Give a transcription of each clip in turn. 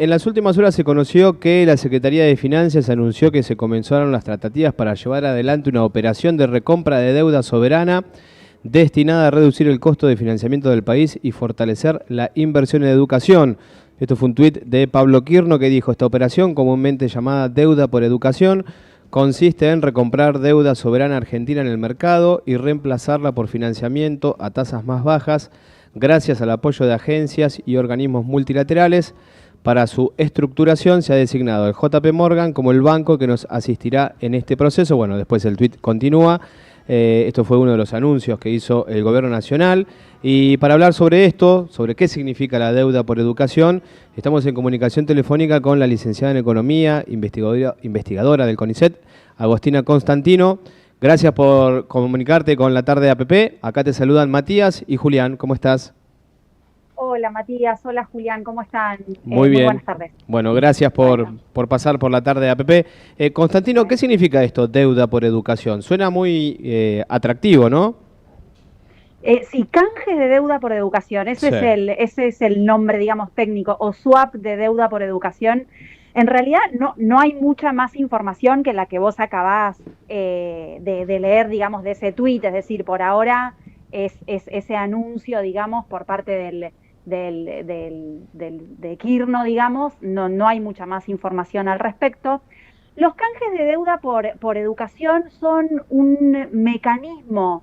En las últimas horas se conoció que la Secretaría de Finanzas anunció que se comenzaron las tratativas para llevar adelante una operación de recompra de deuda soberana destinada a reducir el costo de financiamiento del país y fortalecer la inversión en educación. Esto fue un tuit de Pablo Quirno que dijo: esta operación, comúnmente llamada deuda por educación, consiste en recomprar deuda soberana argentina en el mercado y reemplazarla por financiamiento a tasas más bajas gracias al apoyo de agencias y organismos multilaterales. Para su estructuración se ha designado el JP Morgan como el banco que nos asistirá en este proceso. Bueno, después el tuit continúa. Esto fue uno de los anuncios que hizo el Gobierno Nacional. Y para hablar sobre esto, sobre qué significa la deuda por educación, estamos en comunicación telefónica con la licenciada en Economía, investigadora del CONICET, Agostina Constantino. Gracias por comunicarte con la tarde de APP. Acá te saludan Matías y Julián. ¿Cómo estás? Hola Matías, hola Julián, ¿cómo están? Muy bien. Muy buenas tardes. Bueno, gracias por pasar por la tarde de APP. Constantino, ¿qué significa esto, deuda por educación? Suena muy atractivo, ¿no? Sí, canje de deuda por educación, Sí. ese es el nombre, digamos, técnico, o swap de deuda por educación. En realidad no hay mucha más información que la que vos acabás de leer, digamos, de ese tuit. Es decir, por ahora es ese anuncio, digamos, por parte de Quirno, digamos, no hay mucha más información al respecto. Los canjes de deuda por educación son un mecanismo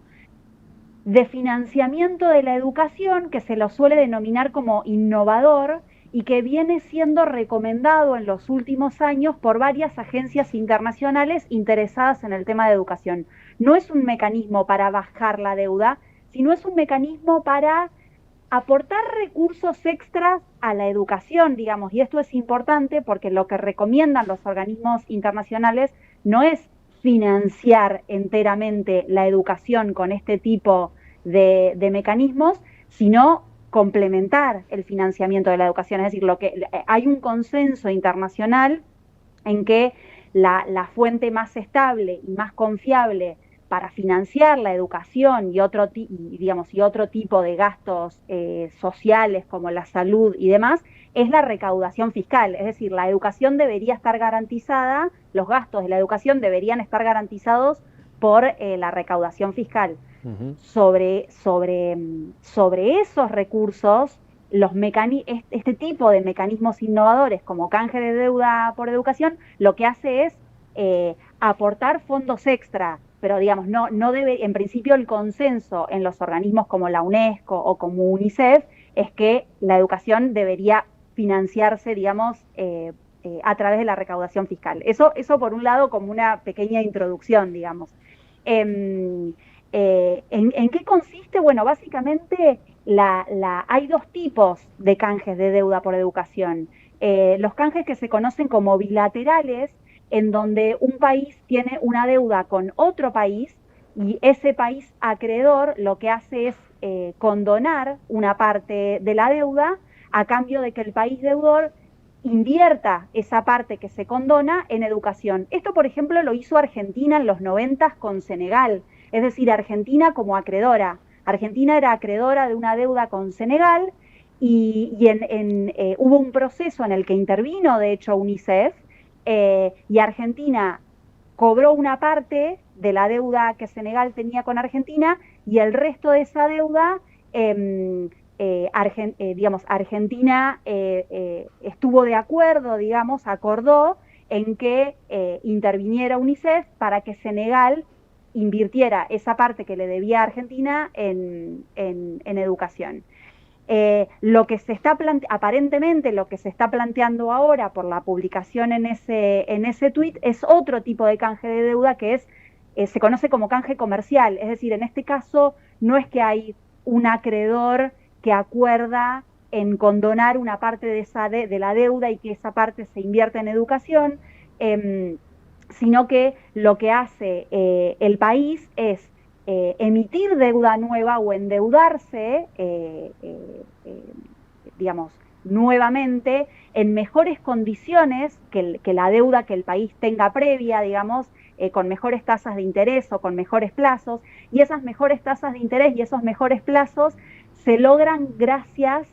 de financiamiento de la educación que se lo suele denominar como innovador y que viene siendo recomendado en los últimos años por varias agencias internacionales interesadas en el tema de educación. No es un mecanismo para bajar la deuda, sino es un mecanismo para aportar recursos extras a la educación, digamos, y esto es importante porque lo que recomiendan los organismos internacionales no es financiar enteramente la educación con este tipo de mecanismos, sino complementar el financiamiento de la educación. Es decir, hay un consenso internacional en que la fuente más estable y más confiable para financiar la educación y otro tipo de gastos sociales como la salud y demás, es la recaudación fiscal. Es decir, la educación debería estar garantizada, los gastos de la educación deberían estar garantizados por la recaudación fiscal. Uh-huh. Sobre esos recursos, este tipo de mecanismos innovadores como canje de deuda por educación, lo que hace es aportar fondos extra, pero digamos, no debe, en principio el consenso en los organismos como la UNESCO o como UNICEF es que la educación debería financiarse, digamos, a través de la recaudación fiscal. Eso por un lado como una pequeña introducción, digamos. ¿En qué consiste? Bueno, básicamente hay dos tipos de canjes de deuda por educación. Los canjes que se conocen como bilaterales, en donde un país tiene una deuda con otro país y ese país acreedor lo que hace es condonar una parte de la deuda a cambio de que el país deudor invierta esa parte que se condona en educación. Esto, por ejemplo, lo hizo Argentina en los 90 con Senegal. Es decir, Argentina como acreedora. Argentina era acreedora de una deuda con Senegal y hubo un proceso en el que intervino, de hecho, UNICEF, y Argentina cobró una parte de la deuda que Senegal tenía con Argentina y el resto de esa deuda, Argentina estuvo de acuerdo, digamos, acordó en que interviniera UNICEF para que Senegal invirtiera esa parte que le debía a Argentina en educación. Aparentemente lo que se está planteando ahora por la publicación en ese tuit es otro tipo de canje de deuda que se conoce como canje comercial. Es decir, en este caso no es que hay un acreedor que acuerda en condonar una parte de la deuda y que esa parte se invierte en educación, sino que lo que hace el país es emitir deuda nueva o endeudarse, digamos, nuevamente en mejores condiciones que la deuda que el país tenga previa, digamos, con mejores tasas de interés o con mejores plazos, y esas mejores tasas de interés y esos mejores plazos se logran gracias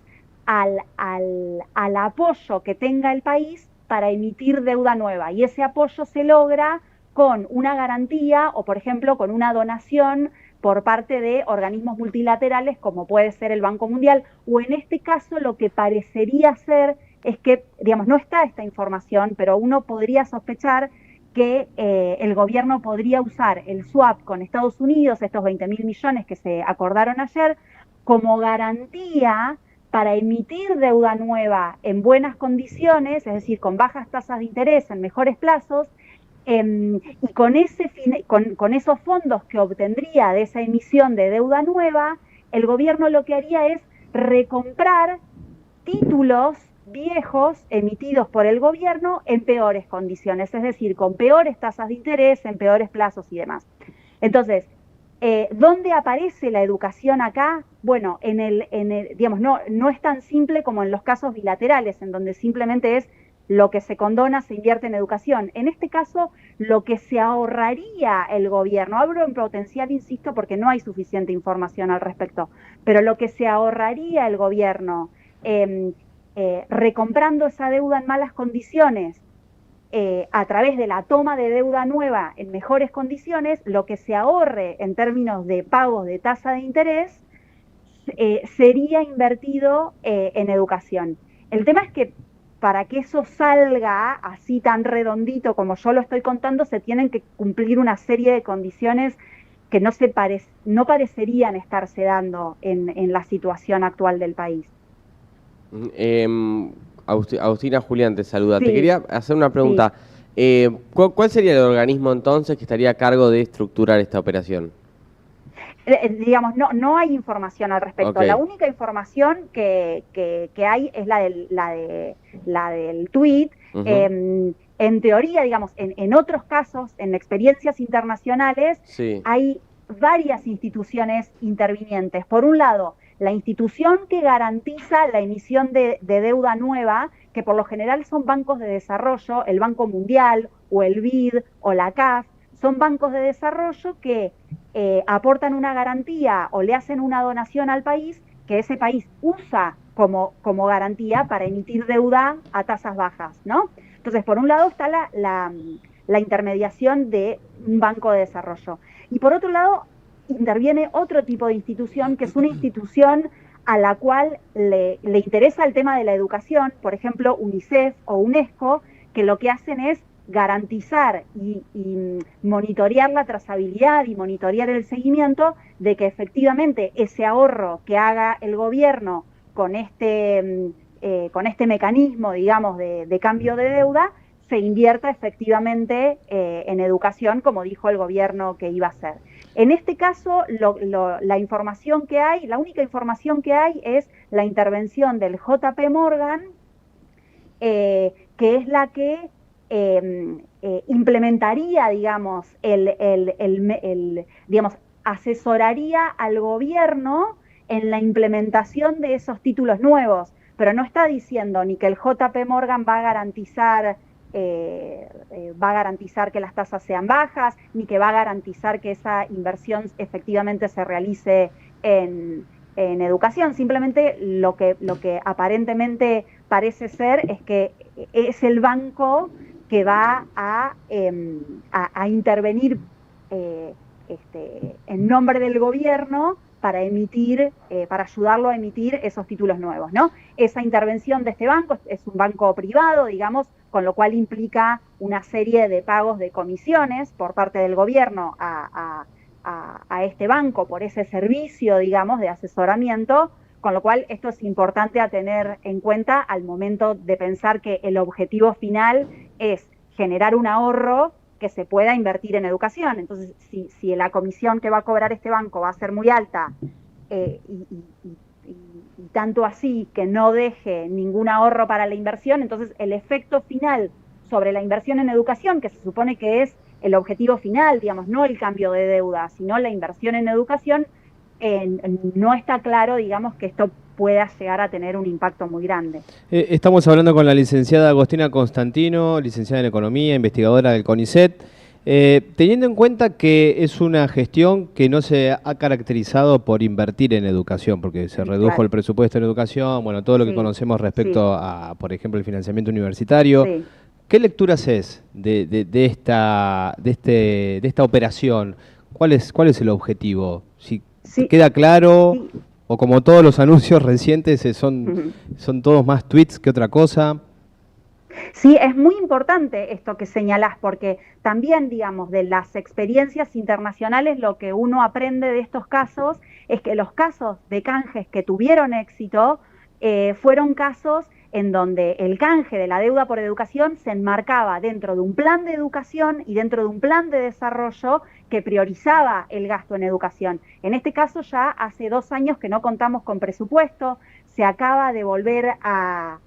al apoyo que tenga el país para emitir deuda nueva. Y ese apoyo se logra con una garantía o, por ejemplo, con una donación por parte de organismos multilaterales como puede ser el Banco Mundial, o en este caso lo que parecería ser es que, digamos, no está esta información, pero uno podría sospechar que el gobierno podría usar el swap con Estados Unidos, estos 20.000 millones que se acordaron ayer, como garantía para emitir deuda nueva en buenas condiciones, es decir, con bajas tasas de interés, en mejores plazos, y con esos fondos que obtendría de esa emisión de deuda nueva, el gobierno lo que haría es recomprar títulos viejos emitidos por el gobierno en peores condiciones, es decir, con peores tasas de interés, en peores plazos y demás. Entonces, ¿dónde aparece la educación acá? Bueno, digamos, no es tan simple como en los casos bilaterales, en donde simplemente es lo que se condona se invierte en educación. En este caso, lo que se ahorraría el gobierno, hablo en potencial, insisto, porque no hay suficiente información al respecto, pero lo que se ahorraría el gobierno recomprando esa deuda en malas condiciones, a través de la toma de deuda nueva en mejores condiciones, lo que se ahorre en términos de pagos de tasa de interés sería invertido en educación. El tema es que para que eso salga así tan redondito como yo lo estoy contando, se tienen que cumplir una serie de condiciones que no parecerían estarse dando en la situación actual del país. Agustina, Julián te saluda. Sí, Te quería hacer una pregunta. sí. ¿Cuál sería el organismo entonces que estaría a cargo de estructurar esta operación? Digamos, no hay información al respecto. Okay. La única información que hay es la del tuit. En teoría, digamos, en otros casos, en experiencias internacionales, sí, hay varias instituciones intervinientes. Por un lado, la institución que garantiza la emisión de deuda nueva, que por lo general son bancos de desarrollo, el Banco Mundial o el BID o la CAF, son bancos de desarrollo que aportan una garantía o le hacen una donación al país que ese país usa como garantía para emitir deuda a tasas bajas, ¿no? Entonces, por un lado está la intermediación de un banco de desarrollo. Y por otro lado, interviene otro tipo de institución, que es una institución a la cual le interesa el tema de la educación, por ejemplo, UNICEF o UNESCO, que lo que hacen es garantizar y monitorear la trazabilidad y monitorear el seguimiento de que efectivamente ese ahorro que haga el gobierno con este mecanismo, digamos, de cambio de deuda, se invierta efectivamente en educación, como dijo el gobierno que iba a hacer. En este caso, la información que hay, la única información que hay es la intervención del JP Morgan, que es la que implementaría, digamos, digamos, asesoraría al gobierno en la implementación de esos títulos nuevos, pero no está diciendo ni que el JP Morgan va a garantizar que las tasas sean bajas, ni que va a garantizar que esa inversión efectivamente se realice en educación. Simplemente lo que aparentemente parece ser es que es el banco que va a intervenir en nombre del gobierno para ayudarlo a emitir esos títulos nuevos, ¿no? Esa intervención de este banco es un banco privado, digamos, con lo cual implica una serie de pagos de comisiones por parte del gobierno a este banco por ese servicio, digamos, de asesoramiento, con lo cual esto es importante a tener en cuenta al momento de pensar que el objetivo final es generar un ahorro que se pueda invertir en educación. Entonces, si la comisión que va a cobrar este banco va a ser muy alta y tanto así que no deje ningún ahorro para la inversión, entonces el efecto final sobre la inversión en educación, que se supone que es el objetivo final, digamos, no el cambio de deuda, sino la inversión en educación, no está claro, digamos, que esto pueda llegar a tener un impacto muy grande. Estamos hablando con la licenciada Agostina Constantino, licenciada en Economía, investigadora del CONICET. Teniendo en cuenta que es una gestión que no se ha caracterizado por invertir en educación, porque se redujo Claro. el presupuesto en educación, bueno, todo lo que Sí, conocemos sí, respecto a, por ejemplo, el financiamiento universitario. sí. ¿Qué lectura haces de esta operación? ¿Cuál es el objetivo? Si te Sí, queda claro, sí. o como todos los anuncios recientes son todos más tweets que otra cosa. Sí, es muy importante esto que señalás, porque también, digamos, de las experiencias internacionales, lo que uno aprende de estos casos es que los casos de canjes que tuvieron éxito fueron casos en donde el canje de la deuda por educación se enmarcaba dentro de un plan de educación y dentro de un plan de desarrollo que priorizaba el gasto en educación. En este caso ya hace 2 años que no contamos con presupuesto, se acaba de volver a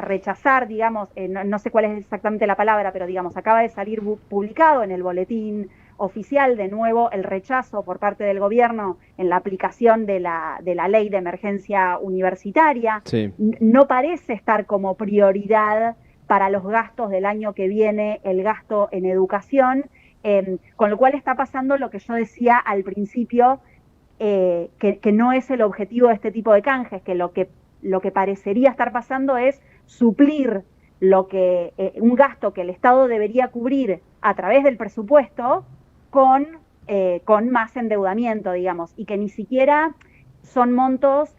rechazar, digamos, no sé cuál es exactamente la palabra, pero digamos, acaba de salir publicado en el boletín oficial de nuevo el rechazo por parte del gobierno en la aplicación de la ley de emergencia universitaria. Sí. No parece estar como prioridad para los gastos del año que viene el gasto en educación, con lo cual está pasando lo que yo decía al principio, que no es el objetivo de este tipo de canjes, que lo que parecería estar pasando es suplir un gasto que el Estado debería cubrir a través del presupuesto con más endeudamiento, digamos, y que ni siquiera son montos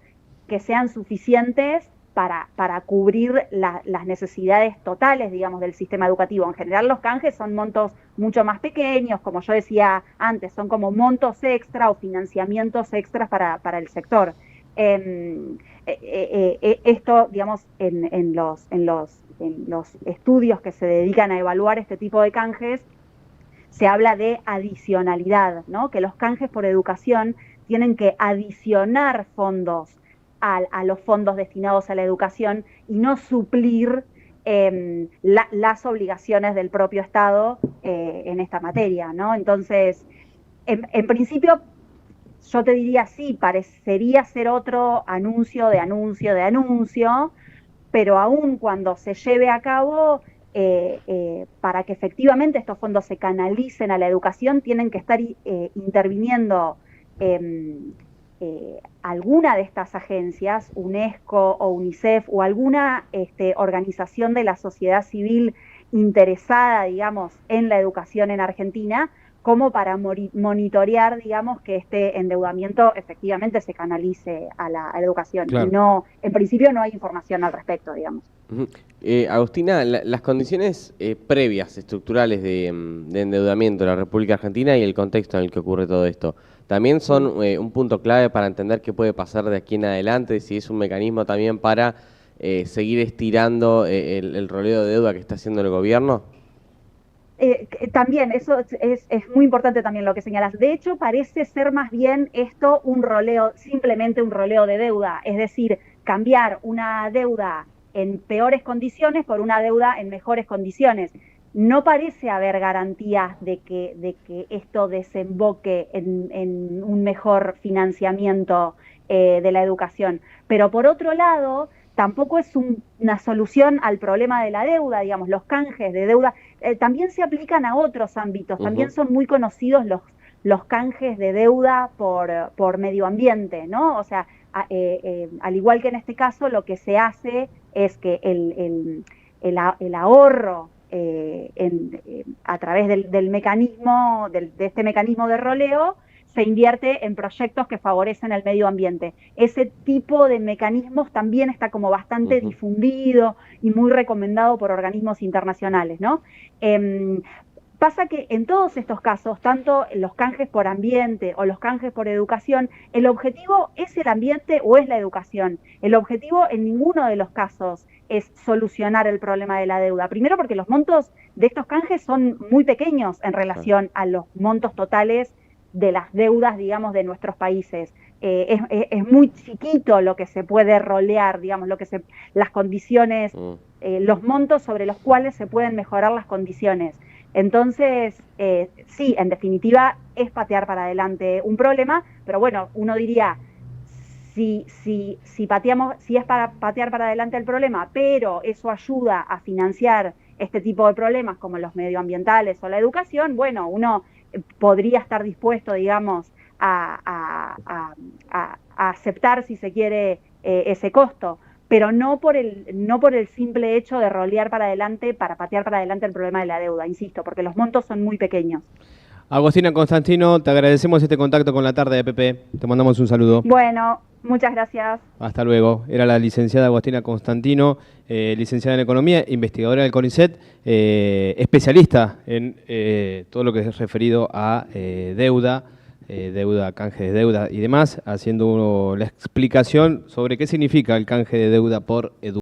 que sean suficientes para cubrir las necesidades totales, digamos, del sistema educativo. En general los canjes son montos mucho más pequeños, como yo decía antes, son como montos extra o financiamientos extras para el sector. Esto, digamos, en los estudios que se dedican a evaluar este tipo de canjes, se habla de adicionalidad, ¿no? Que los canjes por educación tienen que adicionar fondos a los fondos destinados a la educación y no suplir las obligaciones del propio Estado en esta materia, ¿no? Entonces, en principio, yo te diría sí, parecería ser otro anuncio de anuncio de anuncio, pero aún cuando se lleve a cabo, para que efectivamente estos fondos se canalicen a la educación, tienen que estar interviniendo alguna de estas agencias, UNESCO o UNICEF o alguna organización de la sociedad civil interesada, digamos, en la educación en Argentina, como para monitorear, digamos, que este endeudamiento efectivamente se canalice a la educación. Claro. Y no, en principio no hay información al respecto, digamos. Agustina, las condiciones previas, estructurales de endeudamiento de la República Argentina y el contexto en el que ocurre todo esto, también son un punto clave para entender qué puede pasar de aquí en adelante, si es un mecanismo también para seguir estirando el roleo de deuda que está haciendo el gobierno. También, eso es muy importante también lo que señalas. De hecho, parece ser más bien esto un roleo, simplemente un roleo de deuda, es decir, cambiar una deuda en peores condiciones por una deuda en mejores condiciones. No parece haber garantías de que esto desemboque en un mejor financiamiento de la educación. Pero por otro lado, tampoco es una solución al problema de la deuda, digamos, los canjes de deuda también se aplican a otros ámbitos, también son muy conocidos los canjes de deuda por medio ambiente, ¿no? O sea, al igual que en este caso, lo que se hace es que el ahorro a través del mecanismo, de este mecanismo de roleo, se invierte en proyectos que favorecen el medio ambiente. Ese tipo de mecanismos también está como bastante difundido y muy recomendado por organismos internacionales, ¿no? Pasa que en todos estos casos, tanto los canjes por ambiente o los canjes por educación, el objetivo es el ambiente o es la educación. El objetivo en ninguno de los casos es solucionar el problema de la deuda. Primero porque los montos de estos canjes son muy pequeños en relación a los montos totales de las deudas, digamos, de nuestros países. Es muy chiquito lo que se puede rolear, digamos, las condiciones, los montos sobre los cuales se pueden mejorar las condiciones. Entonces, sí, en definitiva, es patear para adelante un problema, pero bueno, uno diría, si es para patear para adelante el problema, pero eso ayuda a financiar este tipo de problemas como los medioambientales o la educación, bueno, uno podría estar dispuesto, digamos, a aceptar, si se quiere, ese costo, pero no por el simple hecho de rolear para adelante, para patear para adelante el problema de la deuda, insisto, porque los montos son muy pequeños. Agostina Constantino, te agradecemos este contacto con la tarde de PP. Te mandamos un saludo. Bueno, muchas gracias. Hasta luego. Era la licenciada Agostina Constantino, licenciada en Economía, investigadora del CONICET, especialista en todo lo que es referido a deuda, canje de deuda y demás, haciendo la explicación sobre qué significa el canje de deuda por educación.